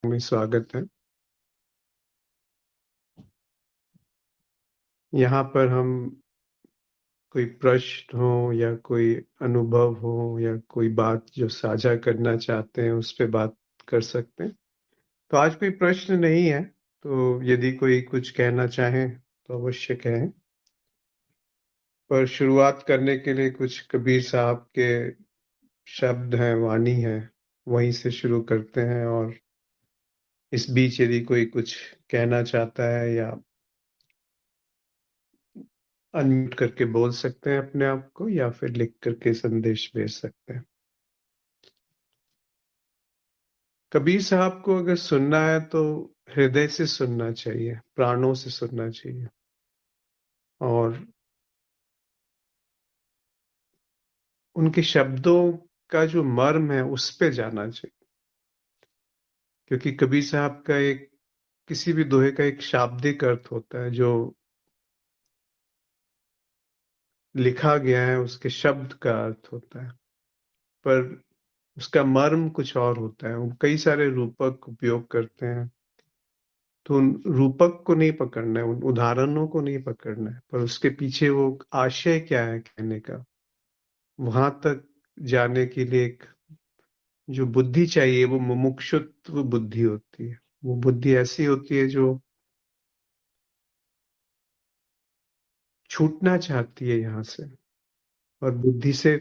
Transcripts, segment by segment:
में स्वागत है। यहाँ पर हम कोई प्रश्न हो या कोई अनुभव हो या कोई बात जो साझा करना चाहते हैं उस पे बात कर सकते हैं। तो आज कोई प्रश्न नहीं है, तो यदि कोई कुछ कहना चाहे तो अवश्य कहें। पर शुरुआत करने के लिए कुछ कबीर साहब के शब्द हैं, वाणी है, वहीं से शुरू करते हैं। और इस बीच यदि कोई कुछ कहना चाहता है या अनम्यूट करके बोल सकते हैं अपने आप को, या फिर लिख करके संदेश भेज सकते हैं। कबीर साहब को अगर सुनना है तो हृदय से सुनना चाहिए, प्राणों से सुनना चाहिए। और उनके शब्दों का जो मर्म है उस पे जाना चाहिए, क्योंकि कबीर साहब का एक, किसी भी दोहे का एक शाब्दिक अर्थ होता है, जो लिखा गया है उसके शब्द का अर्थ होता है, पर उसका मर्म कुछ और होता है। वो कई सारे रूपक उपयोग करते हैं, तो उन रूपक को नहीं पकड़ना है, उन उदाहरणों को नहीं पकड़ना है, पर उसके पीछे वो आशय क्या है कहने का, वहां तक जाने के लिए एक जो बुद्धि चाहिए, वो मुमुक्षुत्व बुद्धि होती है। वो बुद्धि ऐसी होती है जो छूटना चाहती है यहाँ से, और बुद्धि से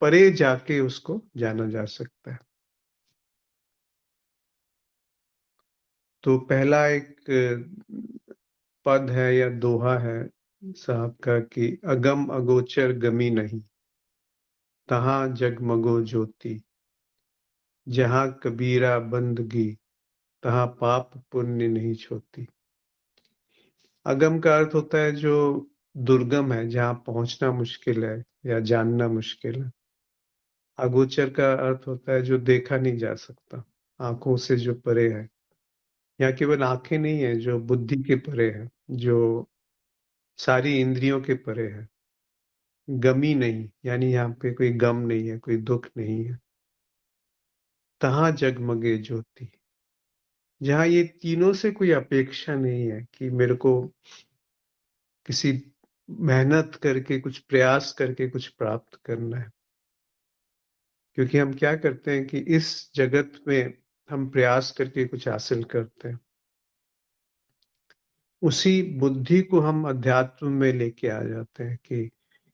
परे जाके उसको जाना जा सकता है। तो पहला एक पद है या दोहा है साहब का कि अगम अगोचर गमी नहीं, तहाँ जगमगो ज्योति, जहाँ कबीरा बंदगी, तहाँ पाप पुण्य नहीं छोती। अगम का अर्थ होता है जो दुर्गम है, जहाँ पहुंचना मुश्किल है या जानना मुश्किल है। अगोचर का अर्थ होता है जो देखा नहीं जा सकता, आंखों से जो परे है। यहाँ केवल आंखें नहीं है, जो बुद्धि के परे है, जो सारी इंद्रियों के परे है। गमी नहीं, यानी यहाँ पे कोई गम नहीं है, कोई दुख नहीं है। तहाँ जगमगे ज्योति, जहाँ ये तीनों से कोई अपेक्षा नहीं है कि मेरे को किसी मेहनत करके, कुछ प्रयास करके कुछ प्राप्त करना है। क्योंकि हम क्या करते हैं कि इस जगत में हम प्रयास करके कुछ हासिल करते हैं, उसी बुद्धि को हम अध्यात्म में लेके आ जाते हैं कि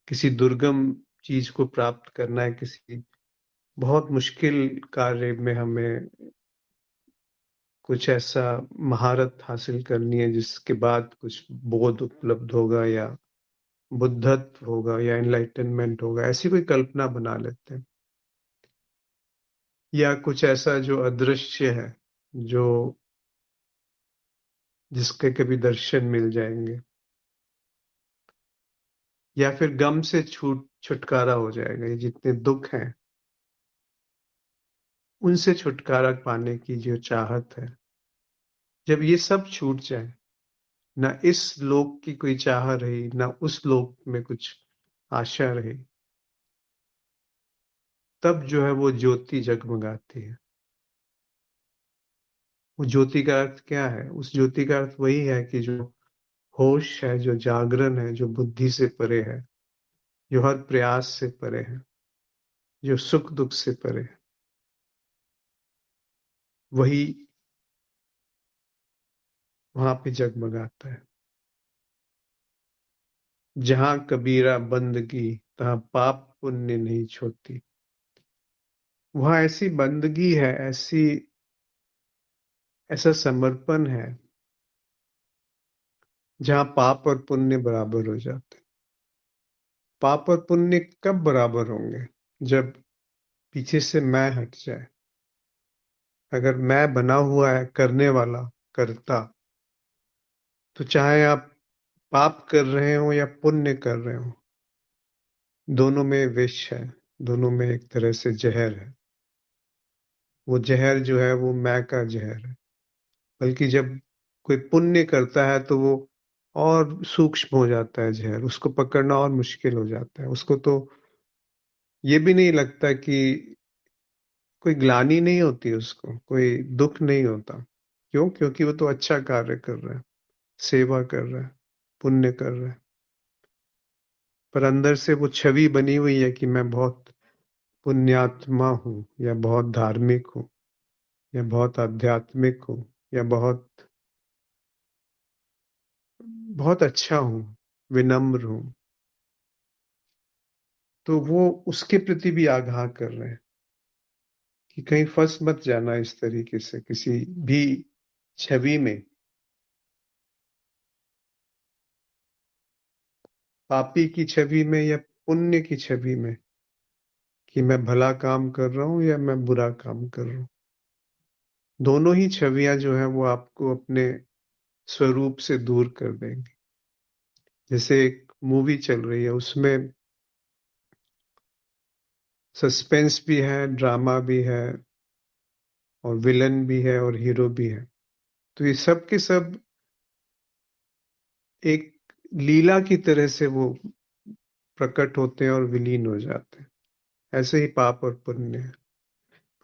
किसी दुर्गम चीज को प्राप्त करना है, किसी बहुत मुश्किल कार्य में हमें कुछ ऐसा महारत हासिल करनी है जिसके बाद कुछ बोध उपलब्ध होगा, या बुद्धत्व होगा, या एनलाइटनमेंट होगा, ऐसी कोई कल्पना बना लेते हैं। या कुछ ऐसा जो अदृश्य है, जो जिसके कभी दर्शन मिल जाएंगे, या फिर गम से छुटकारा हो जाएगा। ये जितने दुख हैं उनसे छुटकारा पाने की जो चाहत है, जब ये सब छूट जाए, ना इस लोक की कोई चाह रही, ना उस लोक में कुछ आशा रही, तब जो है वो ज्योति जगमगाती है। वो ज्योति का अर्थ क्या है? उस ज्योति का अर्थ वही है कि जो होश है, जो जागरण है, जो बुद्धि से परे है, जो हर प्रयास से परे है, जो सुख दुख से परे है, वही वहां पे जगमगाता है। जहां कबीरा बंदगी, तहां पाप पुण्य नहीं छोड़ती। वहां ऐसी बंदगी है, ऐसी ऐसा समर्पण है, जहां पाप और पुण्य बराबर हो जाते हैं। पाप और पुण्य कब बराबर होंगे? जब पीछे से मैं हट जाए। अगर मैं बना हुआ है करने वाला, करता, तो चाहे आप पाप कर रहे हो या पुण्य कर रहे हो, दोनों में विष है, दोनों में एक तरह से जहर है। वो जहर जो है वो मैं का जहर है। बल्कि जब कोई पुण्य करता है तो वो और सूक्ष्म हो जाता है जहर, उसको पकड़ना और मुश्किल हो जाता है। उसको तो ये भी नहीं लगता कि कोई ग्लानि नहीं होती उसको, कोई दुःख नहीं होता। क्यों? क्योंकि वो तो अच्छा कार्य कर रहा है, सेवा कर रहा है, पुण्य कर रहा है। पर अंदर से वो छवि बनी हुई है कि मैं बहुत पुण्यात्मा हूँ, या बहुत धार्मिक हूँ, या बहुत आध्यात्मिक हूँ, या बहुत बहुत अच्छा हूँ, विनम्र हूँ। तो वो उसके प्रति भी आगाह कर रहे हैं कि कहीं फँस मत जाना इस तरीके से किसी भी छवि में, पापी की छवि में या पुण्य की छवि में, कि मैं भला काम कर रहा हूँ या मैं बुरा काम कर रहा हूँ। दोनों ही छवियाँ जो हैं वो आपको अपने स्वरूप से दूर कर देंगी। जैसे एक मूवी चल रही है, उसमें सस्पेंस भी है, ड्रामा भी है, और विलन भी है और हीरो भी है। तो ये सब के सब एक लीला की तरह से वो प्रकट होते हैं और विलीन हो जाते हैं। ऐसे ही पाप और पुण्य है।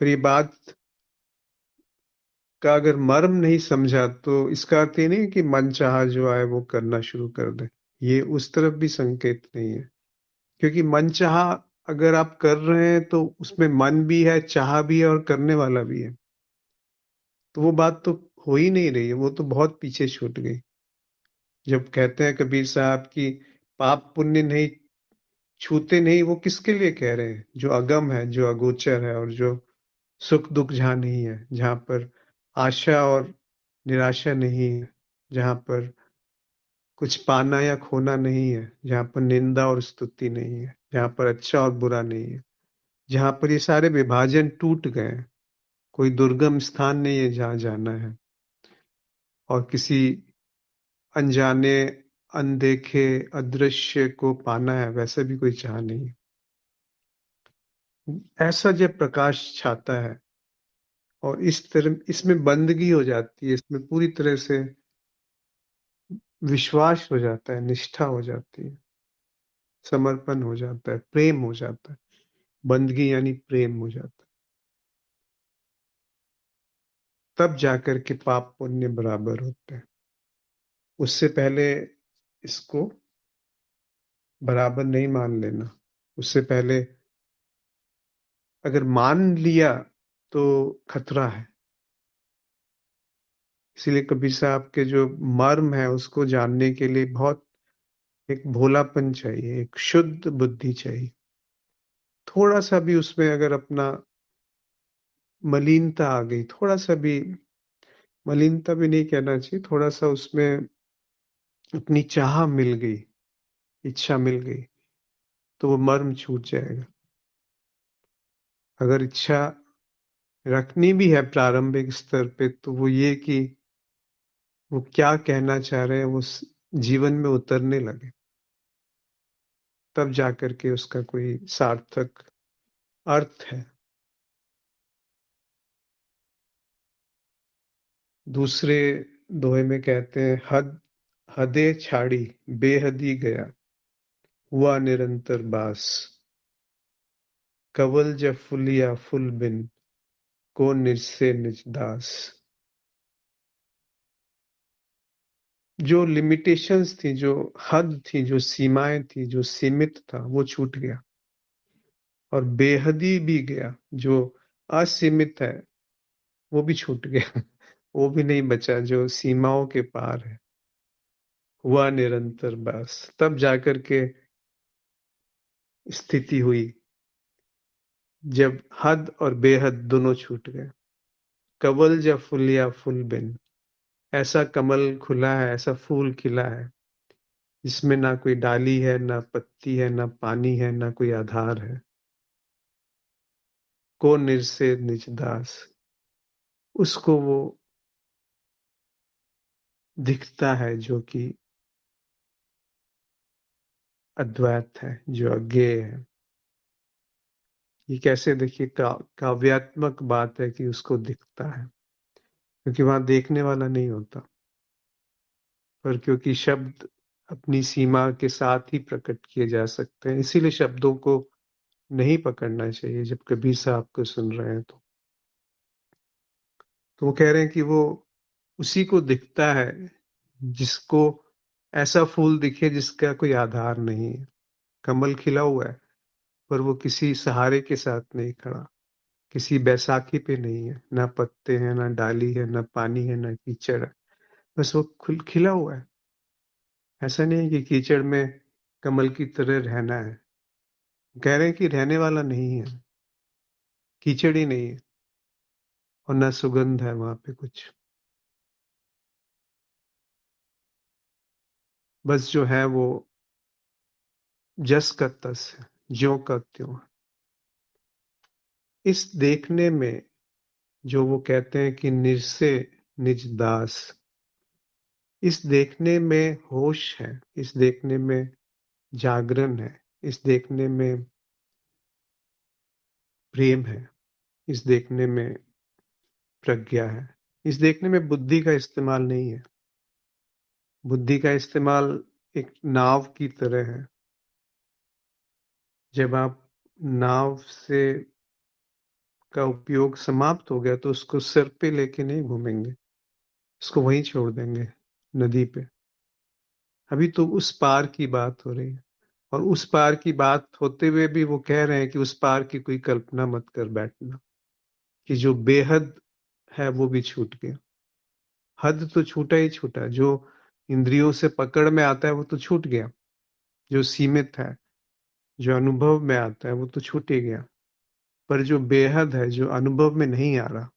फिर ये बात का अगर मर्म नहीं समझा तो इसका अर्थ ये नहीं कि मनचाहा जो आए वो करना शुरू कर दें। ये उस तरफ भी संकेत नहीं है, क्योंकि मनचाहा अगर आप कर रहे हैं तो उसमें मन भी है, चाह भी है और करने वाला भी है। तो वो बात तो हो ही नहीं रही है, वो तो बहुत पीछे छूट गई। जब कहते हैं कबीर साहब कि पाप पुण्य नहीं छूते नहीं, वो किसके लिए कह रहे हैं? जो अगम है, जो अगोचर है, और जो सुख दुख जहाँ नहीं है, जहाँ पर आशा और निराशा नहीं है, जहाँ पर कुछ पाना या खोना नहीं है, जहाँ पर निंदा और स्तुति नहीं है, जहाँ पर अच्छा और बुरा नहीं है, जहाँ पर ये सारे विभाजन टूट गए हैं। कोई दुर्गम स्थान नहीं है जहाँ जाना है, और किसी अनजाने, अनदेखे, अदृश्य को पाना है, वैसा भी कोई चाह नहीं है। ऐसा जब प्रकाश छाता है और इस तरह इसमें बंदगी हो जाती है, इसमें पूरी तरह से विश्वास हो जाता है, निष्ठा हो जाती है, समर्पण हो जाता है, प्रेम हो जाता है। बंदगी यानी प्रेम हो जाता है। तब जाकर के पाप पुण्य बराबर होते हैं। उससे पहले इसको बराबर नहीं मान लेना। उससे पहले अगर मान लिया तो खतरा है। इसीलिए कबीर साहब के जो मर्म है उसको जानने के लिए बहुत एक भोलापन चाहिए, एक शुद्ध बुद्धि चाहिए। थोड़ा सा भी उसमें अगर अपना मलिनता आ गई, थोड़ा सा भी, मलिनता भी नहीं कहना चाहिए, थोड़ा सा उसमें अपनी चाह मिल गई, इच्छा मिल गई, तो वो मर्म छूट जाएगा। अगर इच्छा रखनी भी है प्रारंभिक स्तर पे, तो वो ये कि वो क्या कहना चाह रहे हैं वो जीवन में उतरने लगे, तब जाकर के उसका कोई सार्थक अर्थ है। दूसरे दोहे में कहते हैं, हद हदे छाड़ी बेहदी गया, हुआ निरंतर बास, कवल जब फुलिया फुल बिन, को निज से निज दास। जो लिमिटेशंस थी, जो हद थी, जो सीमाएं थी, जो सीमित था, वो छूट गया, और बेहदी भी गया। जो असीमित है वो भी छूट गया। वो भी नहीं बचा जो सीमाओं के पार है। हुआ निरंतर बस, तब जाकर के स्थिति हुई जब हद और बेहद दोनों छूट गए। कवल जब फुलिया फुल बिन, ऐसा कमल खुला है, ऐसा फूल खिला है जिसमें ना कोई डाली है, ना पत्ती है, ना पानी है, ना कोई आधार है। को निज से निज दास, उसको वो दिखता है जो कि अद्वैत है, जो अज्ञेय है। ये कैसे, देखिए, काव्यात्मक बात है कि उसको दिखता है, क्योंकि वहां देखने वाला नहीं होता, पर क्योंकि शब्द अपनी सीमा के साथ ही प्रकट किए जा सकते हैं, इसीलिए शब्दों को नहीं पकड़ना चाहिए जब कबीर साहब को सुन रहे हैं तो। तो वो कह रहे हैं कि वो उसी को दिखता है जिसको ऐसा फूल दिखे जिसका कोई आधार नहीं है। कमल खिला हुआ है, पर वो किसी सहारे के साथ नहीं खड़ा, किसी बैसाखी पे नहीं है, ना पत्ते हैं, ना डाली है, ना पानी है, ना कीचड़ है, बस वो खिला हुआ है। ऐसा नहीं है कि कीचड़ में कमल की तरह रहना है। कह रहे हैं कि रहने वाला नहीं है, कीचड़ ही नहीं है, और ना सुगंध है वहां पे कुछ। बस जो है वो जस का तस है, ज्यों का त्यों है। इस देखने में जो वो कहते हैं कि निज से निज दास, इस देखने में होश है, इस देखने में जागरण है, इस देखने में प्रेम है, इस देखने में प्रज्ञा है। इस देखने में बुद्धि का इस्तेमाल नहीं है। बुद्धि का इस्तेमाल एक नाव की तरह है। जब आप नाव से का उपयोग समाप्त हो गया तो उसको सिर पे लेके नहीं घूमेंगे, उसको वहीं छोड़ देंगे, नदी पे। अभी तो उस पार की बात हो रही है, और उस पार की बात होते हुए भी वो कह रहे हैं कि उस पार की कोई कल्पना मत कर बैठना, कि जो बेहद है वो भी छूट गया। हद तो छूटा ही छूटा, जो इंद्रियों से पकड़ में आता है वो तो छूट गया, जो सीमित है, जो अनुभव में आता है वो तो छूट ही गया। पर जो बेहद है, जो अनुभव में नहीं आ रहा,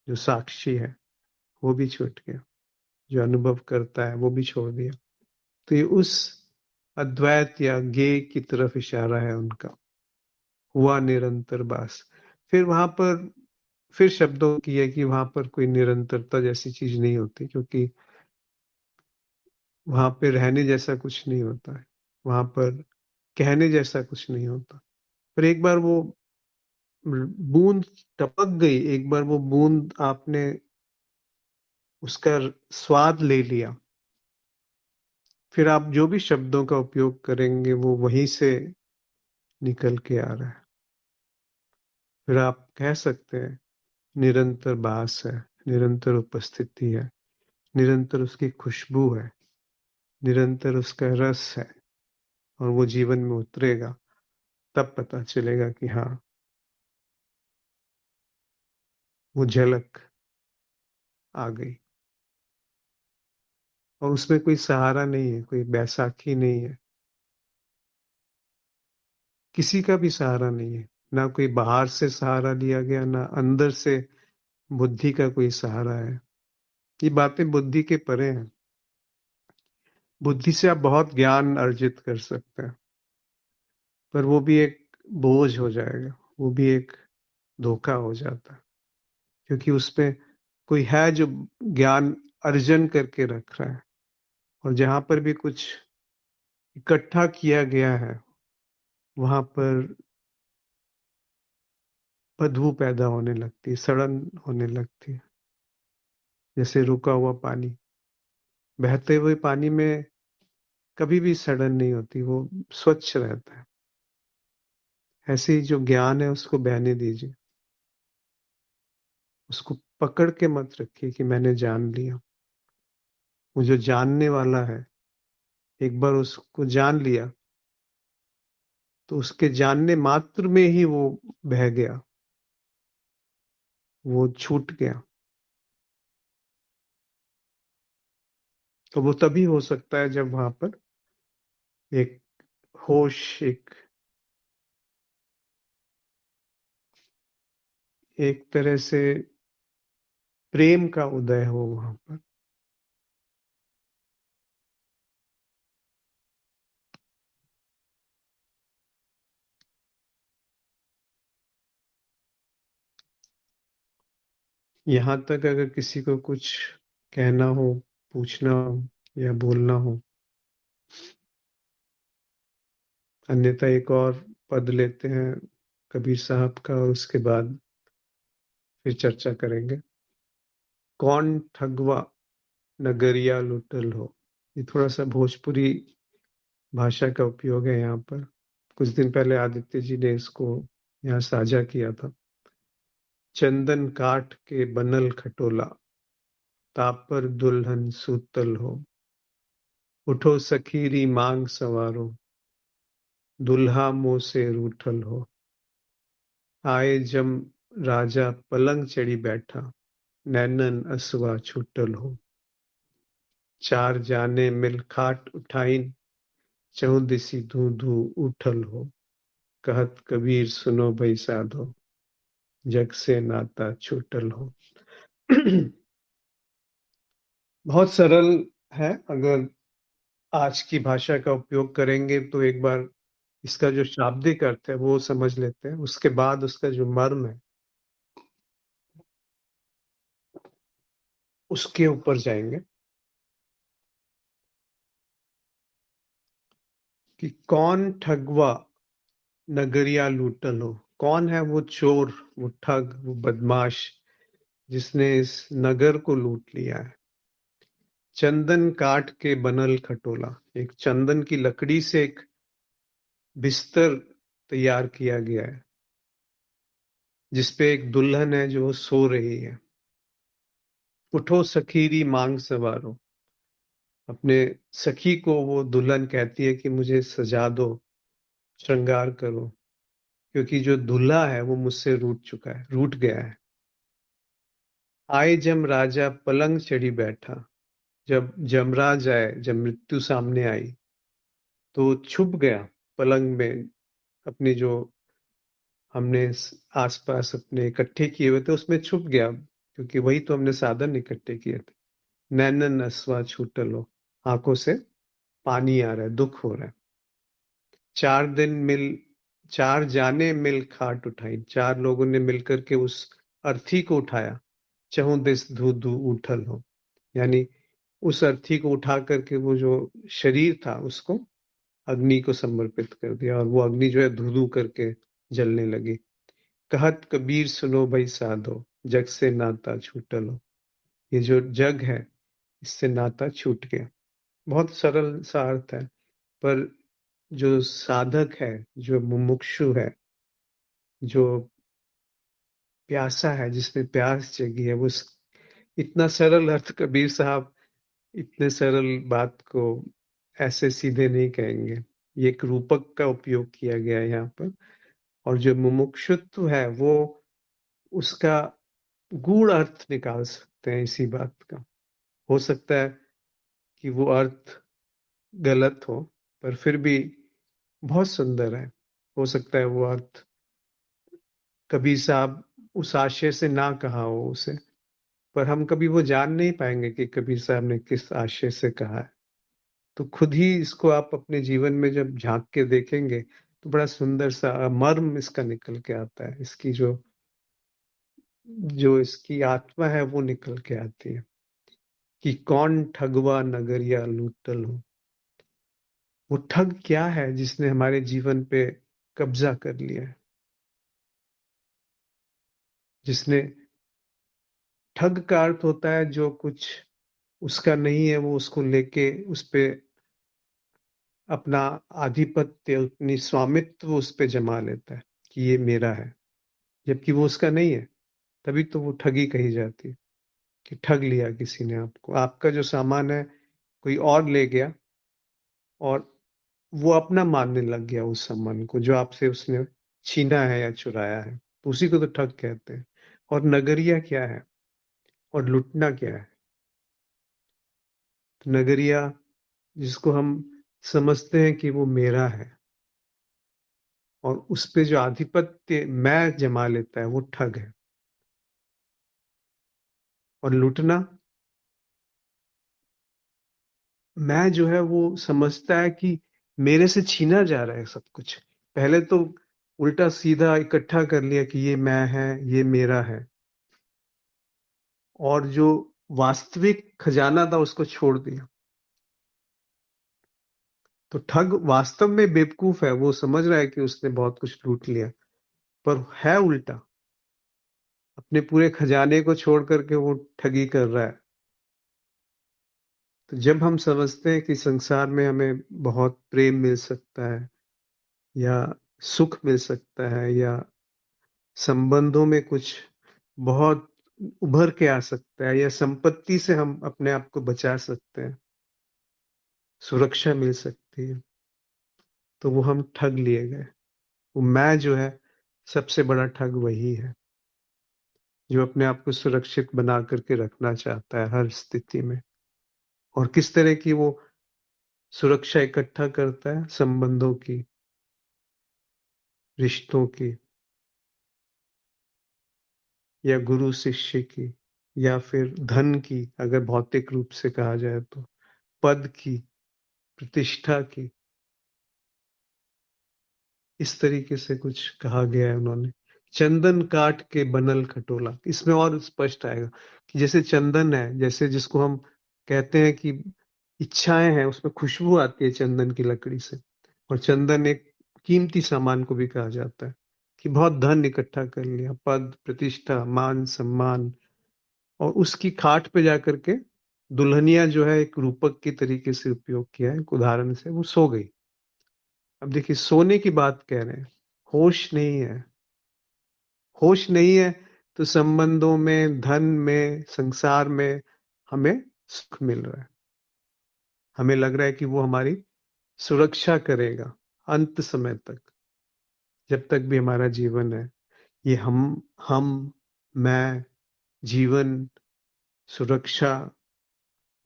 जो साक्षी है, वो भी छूट गया। जो अनुभव करता है वो भी छोड़ दिया। तो ये उस अद्वैत या ज्ञेय की तरफ इशारा है उनका, हुआ निरंतर बास। फिर वहां पर फिर शब्दों की है कि वहां पर कोई निरंतरता जैसी चीज नहीं होती, क्योंकि वहां पे रहने जैसा कुछ नहीं होता है, वहां पर कहने जैसा कुछ नहीं होता। पर एक बार वो बूंद टपक गई, एक बार वो बूंद आपने उसका स्वाद ले लिया, फिर आप जो भी शब्दों का उपयोग करेंगे वो वहीं से निकल के आ रहा है। फिर आप कह सकते हैं निरंतर बास है, निरंतर उपस्थिति है, निरंतर उसकी खुशबू है, निरंतर उसका रस है, और वो जीवन में उतरेगा, तब पता चलेगा कि हाँ, वो झलक आ गई। और उसमें कोई सहारा नहीं है, कोई बैसाखी नहीं है, किसी का भी सहारा नहीं है। ना कोई बाहर से सहारा लिया गया, ना अंदर से बुद्धि का कोई सहारा है। ये बातें बुद्धि के परे हैं। बुद्धि से आप बहुत ज्ञान अर्जित कर सकते हैं, पर वो भी एक बोझ हो जाएगा, वो भी एक धोखा हो जाता है, क्योंकि उसमें कोई है जो ज्ञान अर्जन करके रख रहा है, और जहां पर भी कुछ इकट्ठा किया गया है वहां पर बदबू पैदा होने लगती है, सड़न होने लगती है। जैसे रुका हुआ पानी, बहते हुए पानी में कभी भी सड़न नहीं होती, वो स्वच्छ रहता है। ऐसे ही जो ज्ञान है उसको बहने दीजिए, उसको पकड़ के मत रखिए कि मैंने जान लिया। वो जो जानने वाला है, एक बार उसको जान लिया तो उसके जानने मात्र में ही वो बह गया, वो छूट गया। तो वो तभी हो सकता है जब वहां पर एक होश, एक तरह से प्रेम का उदय हो वहां पर। यहाँ तक अगर किसी को कुछ कहना हो, पूछना हो या बोलना हो, अन्यथा एक और पद लेते हैं कबीर साहब का, और उसके बाद फिर चर्चा करेंगे। कौन ठगवा नगरिया लुटल हो। ये थोड़ा सा भोजपुरी भाषा का उपयोग है यहाँ पर। कुछ दिन पहले आदित्य जी ने इसको यहाँ साझा किया था। चंदन काठ के बनल खटोला, तापर दुल्हन सूतल हो। उठो सखीरी मांग सवारो, दुल्हा मोह से रूठल हो। आए जम राजा पलंग चढ़ी बैठा, नैनन असवा छूटल हो। चार जाने मिल खाट उठाइन, चहुं दिसी धू धू उठल हो। कहत कबीर सुनो भई साधो, जग से नाता छूटल हो। बहुत सरल है। अगर आज की भाषा का उपयोग करेंगे तो एक बार इसका जो शाब्दिक अर्थ है वो समझ लेते हैं, उसके बाद उसका जो मर्म है उसके ऊपर जाएंगे कि कौन ठगवा नगरिया लूटल हो। कौन है वो चोर, वो ठग, वो बदमाश जिसने इस नगर को लूट लिया है। चंदन काठ के बनल खटोला, एक चंदन की लकड़ी से एक बिस्तर तैयार किया गया है जिसपे एक दुल्हन है जो सो रही है। उठो सखीरी मांग सवारो, अपने सखी को वो दुल्हन कहती है कि मुझे सजा दो, श्रृंगार करो, क्योंकि जो दूल्हा है वो मुझसे रूठ चुका है, रूठ गया है। आए जम राजा पलंग चढ़ी बैठा, जब जमराज आए, जब मृत्यु सामने आई तो छुप गया पलंग में। अपने जो हमने आसपास अपने इकट्ठे किए हुए थे उसमें छुप गया, क्योंकि वही तो हमने साधन इकट्ठे किए थे। नैनन असवा छूटल हो, आंखों से पानी आ रहा है, दुख हो रहा है। चार दिन मिल, चार जाने मिल खाट उठाई, चार लोगों ने मिलकर के उस अर्थी को उठाया। चहुं दिस धू धू उठल हो, यानी उस अर्थी को उठा करके वो जो शरीर था उसको अग्नि को समर्पित कर दिया, और वो अग्नि जो है धू धू करके जलने लगी। कहत कबीर सुनो भाई साधो, जग से नाता छूटल हो। ये जो जग है इससे नाता छूट गया। बहुत सरल सा अर्थ है, पर जो साधक है, जो मुमुक्षु है, जो प्यासा है, जिसमें प्यास जगी है, वो इतना सरल अर्थ कबीर साहब इतने सरल बात को ऐसे सीधे नहीं कहेंगे। ये एक रूपक का उपयोग किया गया है यहाँ पर। और जो मुमुक्षुत्व है वो उसका गूढ़ अर्थ निकाल सकते हैं इसी बात का। हो सकता है कि वो अर्थ गलत हो, पर फिर भी बहुत सुंदर है। हो सकता है वो अर्थ कबीर साहब उस आशय से ना कहा हो उसे, पर हम कभी वो जान नहीं पाएंगे कि कबीर साहब ने किस आशय से कहा है। तो खुद ही इसको आप अपने जीवन में जब झांक के देखेंगे तो बड़ा सुंदर सा मर्म इसका निकल के आता है। इसकी जो जो इसकी आत्मा है वो निकल के आती है कि कौन ठगवा नगरिया लूटल हो। वो ठग क्या है जिसने हमारे जीवन पे कब्जा कर लिया है, जिसने, ठग का अर्थ होता है जो कुछ उसका नहीं है वो उसको लेके उस पे अपना आधिपत्य, अपनी स्वामित्व उस पे जमा लेता है कि ये मेरा है, जबकि वो उसका नहीं है। तभी तो वो ठगी कही जाती है कि ठग लिया किसी ने आपको। आपका जो सामान है कोई और ले गया और वो अपना मानने लग गया उस सामान को जो आपसे उसने छीना है या चुराया है, तो उसी को तो ठग कहते हैं। और नगरिया क्या है और लुटना क्या है? तो नगरिया जिसको हम समझते हैं कि वो मेरा है और उस पे जो आधिपत्य मैं जमा लेता है वो ठग है। और लूटना, मैं जो है वो समझता है कि मेरे से छीना जा रहा है सब कुछ। पहले तो उल्टा सीधा इकट्ठा कर लिया कि ये मैं है, ये मेरा है, और जो वास्तविक खजाना था उसको छोड़ दिया। तो ठग वास्तव में बेवकूफ है, वो समझ रहा है कि उसने बहुत कुछ लूट लिया, पर है उल्टा, अपने पूरे खजाने को छोड़ करके वो ठगी कर रहा है। तो जब हम समझते हैं कि संसार में हमें बहुत प्रेम मिल सकता है या सुख मिल सकता है या संबंधों में कुछ बहुत उभर के आ सकता है, या संपत्ति से हम अपने आप को बचा सकते हैं, सुरक्षा मिल सकती है, तो वो हम ठग लिए गए। वो मैं जो है, सबसे बड़ा ठग वही है, जो अपने आप को सुरक्षित बना करके रखना चाहता है हर स्थिति में। और किस तरह की वो सुरक्षा इकट्ठा करता है? संबंधों की, रिश्तों की, या गुरु शिष्य की, या फिर धन की, अगर भौतिक रूप से कहा जाए तो, पद की, प्रतिष्ठा की। इस तरीके से कुछ कहा गया है उन्होंने। चंदन काट के बनल खटोला, इसमें और स्पष्ट आएगा कि जैसे चंदन है, जैसे जिसको हम कहते हैं कि इच्छाएं हैं, उसमें खुशबू आती है चंदन की लकड़ी से। और चंदन एक कीमती सामान को भी कहा जाता है, कि बहुत धन इकट्ठा कर लिया, पद, प्रतिष्ठा, मान, सम्मान, और उसकी खाट पे जाकर के दुल्हनिया जो है एक रूपक की तरीके से उपयोग किया है, एक उदाहरण से, वो सो गई। अब देखिए, सोने की बात कह रहे हैं, होश नहीं है। होश नहीं है, तो संबंधों में, धन में, संसार में हमें सुख मिल रहा है, हमें लग रहा है कि वो हमारी सुरक्षा करेगा अंत समय तक, जब तक भी हमारा जीवन है। ये हम, मैं, जीवन, सुरक्षा,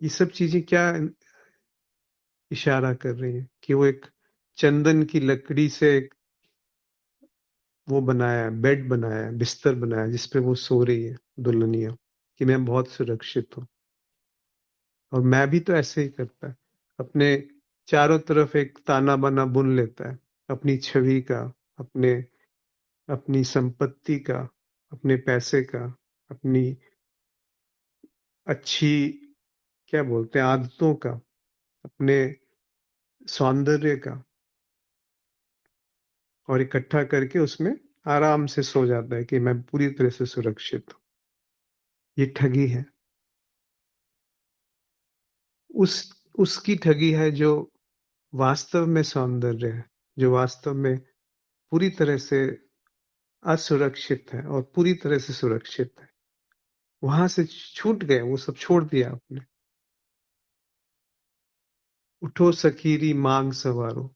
ये सब चीजें क्या इशारा कर रही है? कि वो एक चंदन की लकड़ी से एक वो बनाया है, बेड बनाया है, बिस्तर बनाया है, जिसपे वो सो रही है दुल्हनिया, कि मैं बहुत सुरक्षित हूँ। और मैं भी तो ऐसे ही करता है, अपने चारों तरफ एक ताना बाना बुन लेता है, अपनी छवि का, अपने अपनी संपत्ति का, अपने पैसे का, अपनी अच्छी, क्या बोलते हैं, आदतों का, अपने सौंदर्य का, और इकट्ठा करके उसमें आराम से सो जाता है कि मैं पूरी तरह से सुरक्षित हूँ। ये ठगी है। उस उसकी ठगी है जो वास्तव में सौंदर्य है, जो वास्तव में पूरी तरह से असुरक्षित है और पूरी तरह से सुरक्षित है। वहां से छूट गए, वो सब छोड़ दिया आपने। उठो सखीरी मांग सवारो,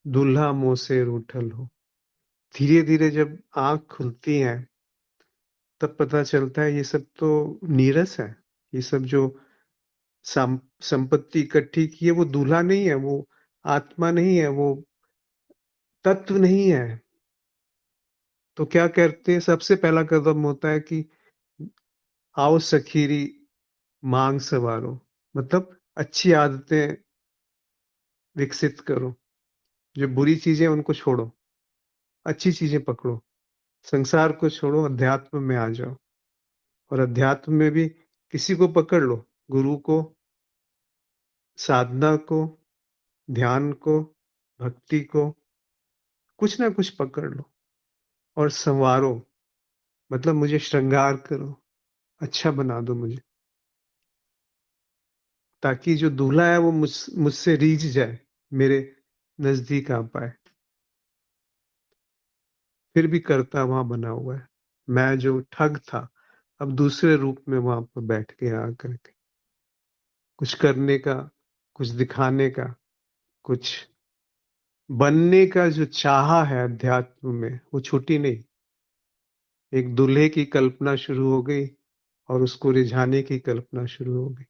दूल्हा मुंह से रूठल हो। धीरे धीरे जब आंख खुलती है, तब पता चलता है ये सब तो नीरस है। ये सब जो संपत्ति इकट्ठी की है, वो दूल्हा नहीं है, वो आत्मा नहीं है, वो तत्व नहीं है। तो क्या करते हैं? सबसे पहला कदम होता है कि आओ सखीरी मांग सवारो, मतलब अच्छी आदतें विकसित करो। जो बुरी चीजें उनको छोड़ो, अच्छी चीजें पकड़ो, संसार को छोड़ो, अध्यात्म में आ जाओ। और अध्यात्म में भी किसी को पकड़ लो, गुरु को, साधना को, ध्यान को, भक्ति को, कुछ ना कुछ पकड़ लो और संवारो, मतलब मुझे श्रृंगार करो, अच्छा बना दो मुझे, ताकि जो दूल्हा है वो मुझसे रीझ जाए, मेरे नजदीक आ पाए। फिर भी कर्ता वहां बना हुआ है, मैं जो ठग था, अब दूसरे रूप में वहां पर बैठ के आ करके कुछ करने का, कुछ दिखाने का, कुछ बनने का जो चाहा है अध्यात्म में, वो छूटी नहीं। एक दूल्हे की कल्पना शुरू हो गई, और उसको रिझाने की कल्पना शुरू हो गई।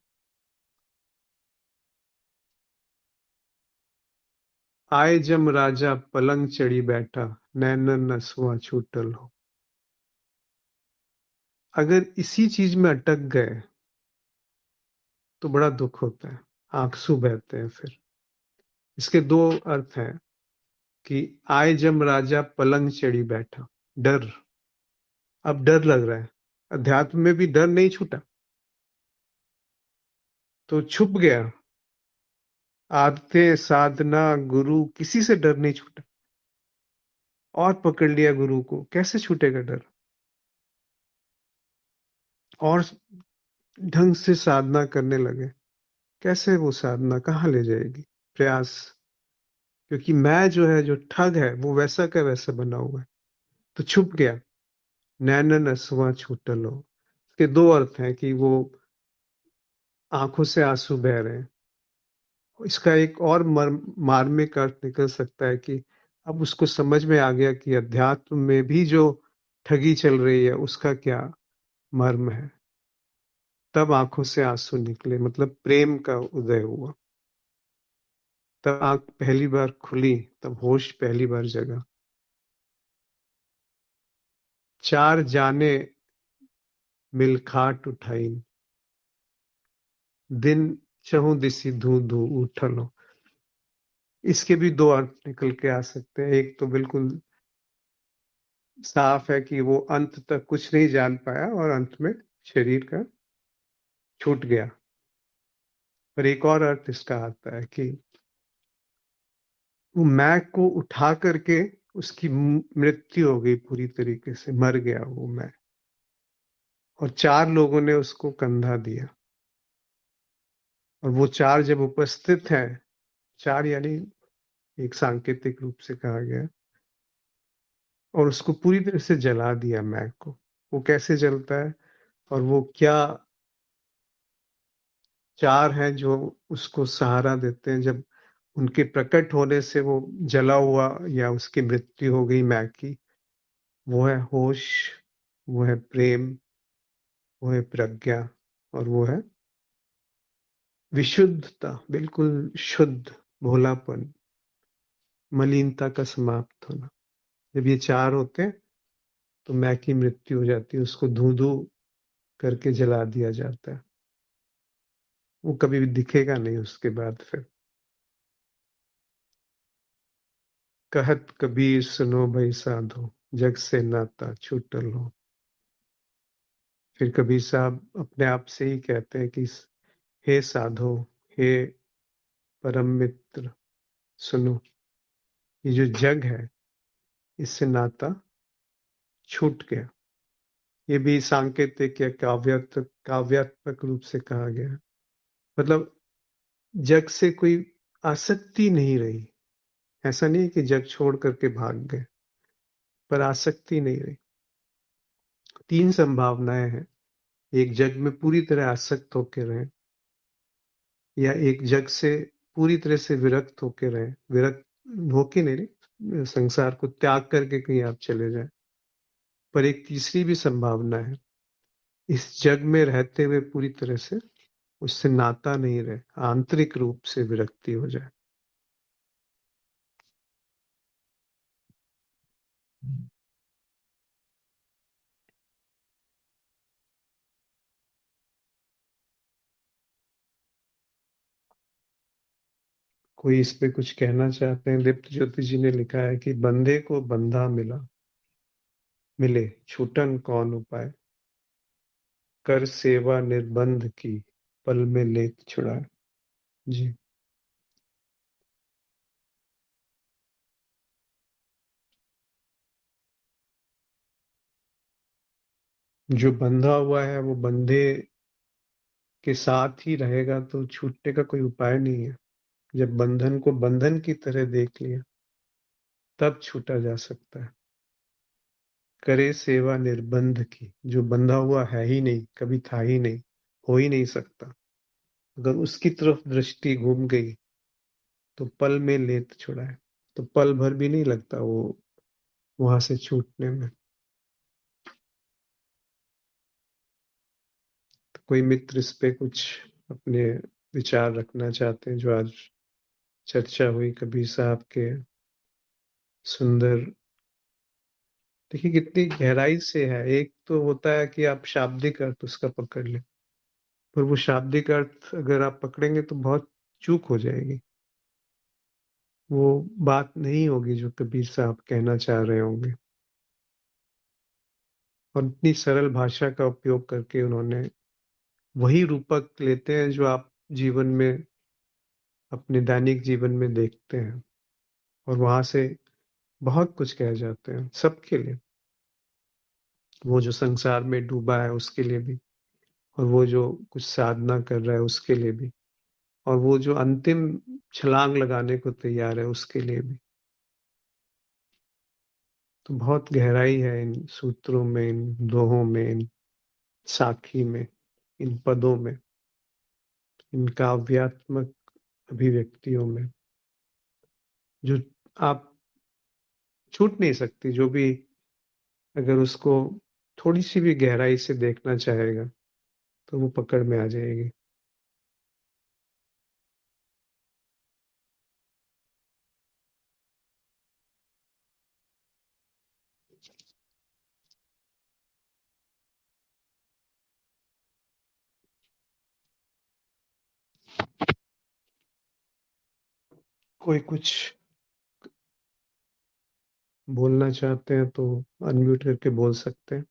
आए जम राजा पलंग चढ़ी बैठा, नैनन नसुआ छूटल हो। अगर इसी चीज में अटक गए तो बड़ा दुख होता है, आंसू बहते हैं फिर। इसके दो अर्थ हैं, कि आए जम राजा पलंग चढ़ी बैठा, डर, अब डर लग रहा है। अध्यात्म में भी डर नहीं छूटा, तो छुप गया। आदतें, साधना, गुरु, किसी से डर नहीं छूटा, और पकड़ लिया गुरु को, कैसे छूटेगा डर? और ढंग से साधना करने लगे, कैसे वो साधना कहाँ ले जाएगी? प्रयास, क्योंकि मैं जो है, जो ठग है, वो वैसा का वैसा बना हुआ है, तो छुप गया। नैनन असुआ छूटलो। इसके दो अर्थ हैं कि वो आंखों से आंसू बह रहे हैं। इसका एक और मार्मिक अर्थ निकल सकता है कि अब उसको समझ में आ गया कि अध्यात्म में भी जो ठगी चल रही है उसका क्या मर्म है। तब आंखों से आंसू निकले, मतलब प्रेम का उदय हुआ। तब आंख पहली बार खुली, तब होश पहली बार जगा। चार जाने मिल खाट उठाई, दिन चहुं दिसी धू धू उठलो। इसके भी दो अर्थ निकल के आ सकते हैं। एक तो बिल्कुल साफ है कि वो अंत तक कुछ नहीं जान पाया और अंत में शरीर का छूट गया। पर एक और अर्थ इसका आता है कि वो मैं को उठा करके उसकी मृत्यु हो गई, पूरी तरीके से मर गया वो मैं। और चार लोगों ने उसको कंधा दिया, और वो चार जब उपस्थित हैं, चार यानी एक सांकेतिक रूप से कहा गया, और उसको पूरी तरह से जला दिया मैग को। वो कैसे जलता है, और वो क्या चार हैं जो उसको सहारा देते हैं जब उनके प्रकट होने से वो जला हुआ या उसकी मृत्यु हो गई मैग की। वो है होश, वो है प्रेम, वो है प्रज्ञा, और वो है विशुद्धता, बिल्कुल शुद्ध भोलापन, मलिनता का समाप्त होना। जब ये चार होते हैं तो मैं की मृत्यु हो जाती है, उसको धू धू करके जला दिया जाता है। वो कभी भी दिखेगा नहीं उसके बाद फिर। कहत कबीर सुनो भई साधो, जग से नाता छूटल हो। फिर कबीर साहब अपने आप से ही कहते हैं कि हे साधो, हे परम मित्र, सुनो, ये जो जग है इससे नाता छूट गया। ये भी सांकेतिक या काव्यात्मक रूप से कहा गया है। मतलब जग से कोई आसक्ति नहीं रही। ऐसा नहीं है कि जग छोड़ करके भाग गए, पर आसक्ति नहीं रही। तीन संभावनाएं हैं। एक जग में पूरी तरह आसक्त होके रहें, या एक जग से पूरी तरह से विरक्त होके रहें। विरक्त होके नहीं, संसार को त्याग करके कहीं आप चले जाएं। पर एक तीसरी भी संभावना है, इस जग में रहते हुए पूरी तरह से उससे नाता नहीं रहे, आंतरिक रूप से विरक्ति हो जाए। कोई इस पे कुछ कहना चाहते हैं? दीप्त ज्योति जी ने लिखा है कि बंधे को बंधा मिले, छूटन कौन उपाय। कर सेवा निर्बंध की, पल में लेत छुड़ाए। जी। जो बंधा हुआ है वो बंधे के साथ ही रहेगा, तो छूटने का कोई उपाय नहीं है। जब बंधन को बंधन की तरह देख लिया, तब छूटा जा सकता है। करे सेवा निर्बंध की, जो बंधा हुआ है ही नहीं, कभी था ही नहीं, हो ही नहीं सकता, अगर उसकी तरफ दृष्टि घूम गई तो पल में लेत छुड़ाए। तो पल भर भी नहीं लगता वो वहां से छूटने में। तो कोई मित्र इस पे कुछ अपने विचार रखना चाहते हैं? जो आज चर्चा हुई कबीर साहब के सुंदर, देखिए कितनी गहराई से है। एक तो होता है कि आप शाब्दिक अर्थ उसका पकड़ लें, पर वो शाब्दिक अर्थ अगर आप पकड़ेंगे तो बहुत चूक हो जाएगी। वो बात नहीं होगी जो कबीर साहब कहना चाह रहे होंगे। और इतनी सरल भाषा का उपयोग करके उन्होंने वही रूपक लेते हैं जो आप जीवन में, अपने दैनिक जीवन में देखते हैं, और वहां से बहुत कुछ कह जाते हैं सबके लिए। वो जो संसार में डूबा है उसके लिए भी, और वो जो कुछ साधना कर रहा है उसके लिए भी, और वो जो अंतिम छलांग लगाने को तैयार है उसके लिए भी। तो बहुत गहराई है इन सूत्रों में, इन दोहों में, इन साखी में, इन पदों में, इन काव्यात्मक अभिव्यक्तियों में, जो आप छूट नहीं सकती। जो भी अगर उसको थोड़ी सी भी गहराई से देखना चाहेगा तो वो पकड़ में आ जाएगी। कोई कुछ बोलना चाहते हैं तो अनम्यूट करके बोल सकते हैं।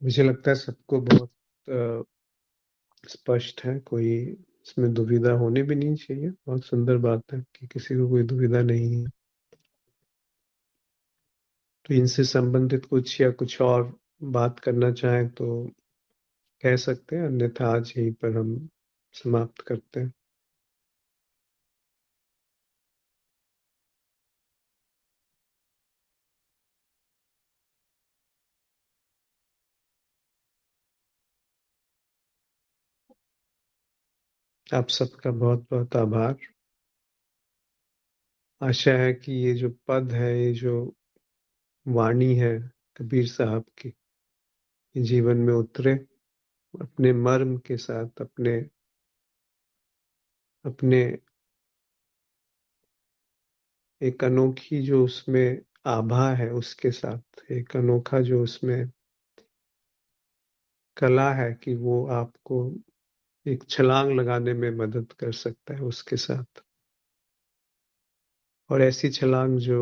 मुझे लगता है सबको बहुत स्पष्ट है, कोई इसमें दुविधा होनी भी नहीं चाहिए। बहुत सुंदर बात है कि किसी को कोई दुविधा नहीं है। तो इनसे संबंधित कुछ या कुछ और बात करना चाहें तो कह सकते हैं, अन्यथा आज यहीं पर हम समाप्त करते हैं। आप सबका बहुत बहुत आभार। आशा है कि ये जो पद है, ये जो वाणी है कबीर साहब की, ये जीवन में उतरे, अपने मर्म के साथ, अपने अपने एक अनोखी जो उसमें आभा है उसके साथ, एक अनोखा जो उसमें कला है कि वो आपको एक छलांग लगाने में मदद कर सकता है उसके साथ। और ऐसी छलांग जो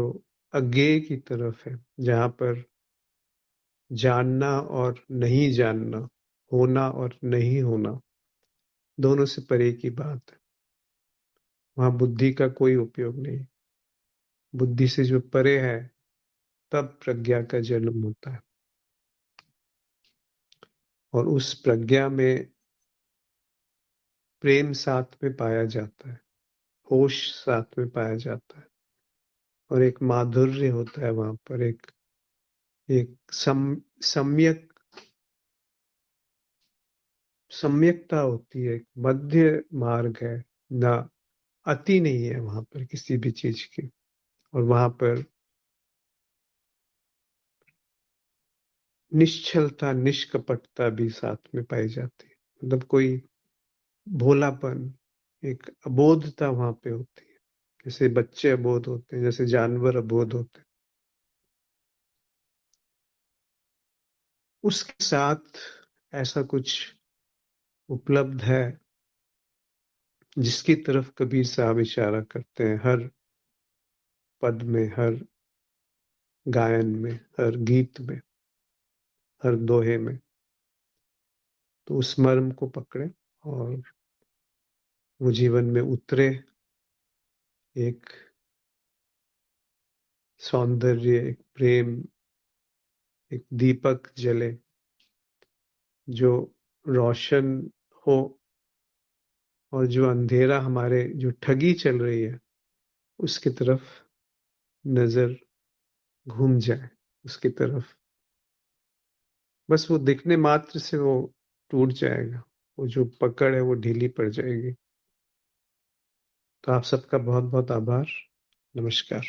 अज्ञेय की तरफ है, जहां पर जानना और नहीं जानना, होना और नहीं होना, दोनों से परे की बात है। वहां बुद्धि का कोई उपयोग नहीं। बुद्धि से जो परे है, तब प्रज्ञा का जन्म होता है। और उस प्रज्ञा में प्रेम साथ में पाया जाता है, होश साथ में पाया जाता है, और एक माधुर्य होता है वहां पर, एक एक सम्यक सम्यकता होती है, एक मध्य मार्ग है। ना अति नहीं है वहां पर किसी भी चीज की। और वहां पर निश्चलता, निष्कपटता भी साथ में पाई जाती है। मतलब कोई भोलापन, एक अबोधता वहां पे होती है। जैसे बच्चे अबोध होते हैं, जैसे जानवर अबोध होते हैं, उसके साथ ऐसा कुछ उपलब्ध है जिसकी तरफ कबीर साहब इशारा करते हैं, हर पद में, हर गायन में, हर गीत में, हर दोहे में। तो उस मर्म को पकड़े और वो जीवन में उतरे, एक सौंदर्य, एक प्रेम, एक दीपक जले जो रोशन हो, और जो अंधेरा हमारे जो ठगी चल रही है उसकी तरफ नजर घूम जाए, उसकी तरफ बस वो दिखने मात्र से वो टूट जाएगा। वो जो पकड़ है वो ढीली पड़ जाएगी। तो आप सबका बहुत-बहुत आभार। नमस्कार।